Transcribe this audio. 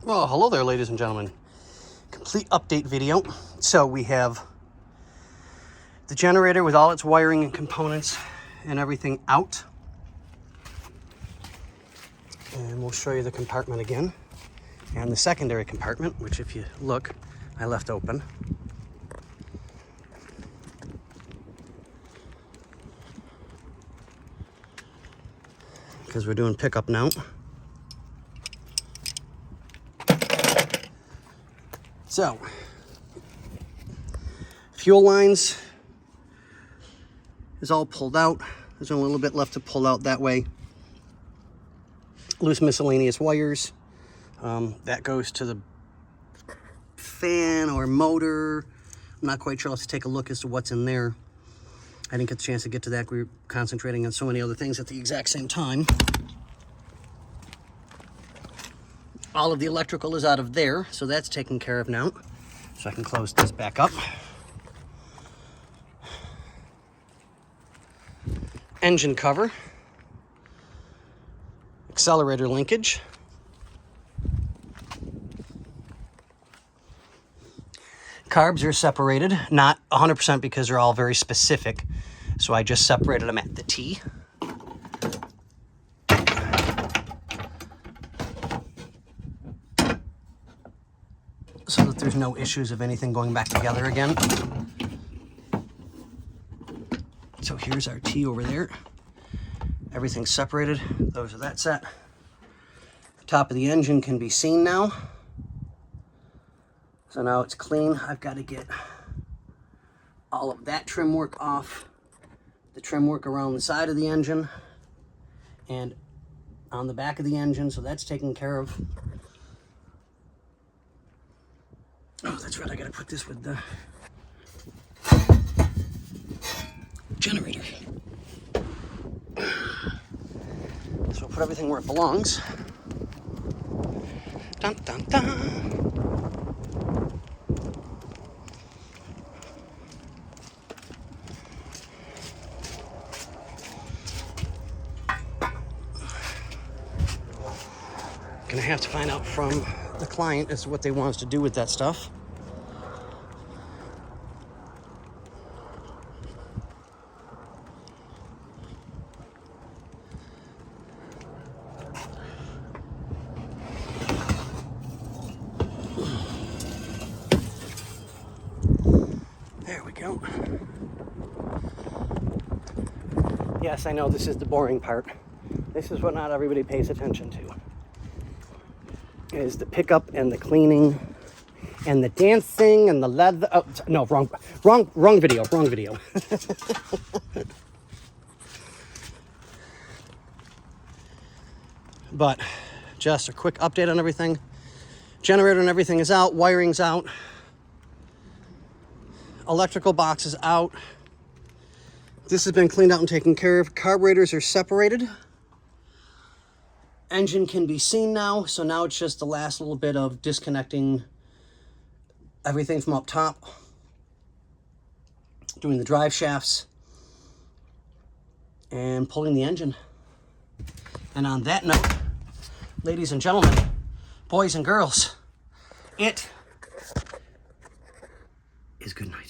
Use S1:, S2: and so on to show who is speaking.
S1: Well, hello there, ladies and gentlemen. Complete update video. So we have the generator with all its wiring and components and everything out. And we'll show you the compartment again. And the secondary compartment, which if you look, I left open. Because we're doing pickup now. So, fuel lines is all pulled out. There's only a little bit left to pull out that way. Loose miscellaneous wires. That goes to the fan or motor. I'm not quite sure. Let's take a look as to what's in there. I didn't get the chance to get to that. We were concentrating on so many other things at the exact same time. All of the electrical is out of there, so that's taken care of now. So I can close this back up. Engine cover. Accelerator linkage. Carbs are separated, not 100% because they're all very specific. So I just separated them at the T. So that there's no issues of anything going back together again. So here's our T over there. Everything's separated. Those are that set. Top of the engine can be seen now. So now it's clean. I've got to get all of that trim work off. The trim work around the side of the engine and on the back of the engine. So that's taken care of. Oh, that's right. I got to put this with the generator. So we'll put everything where it belongs. Dun, dun, dun. Gonna have to find out from the client as to what they want us to do with that stuff. There we go. Yes, I know this is the boring part. This is what not everybody pays attention to. Is the pickup and the cleaning and the dancing and the leather. Oh, no, wrong video. But just a quick update on everything. Generator and everything is out. Wiring's out. Electrical box is out. This has been cleaned out and taken care of. Carburetors are separated. Engine can be seen now, so now it's just the last little bit of disconnecting everything from up top, doing the drive shafts, and pulling the engine. And on that note, ladies and gentlemen, boys and girls, it is good night.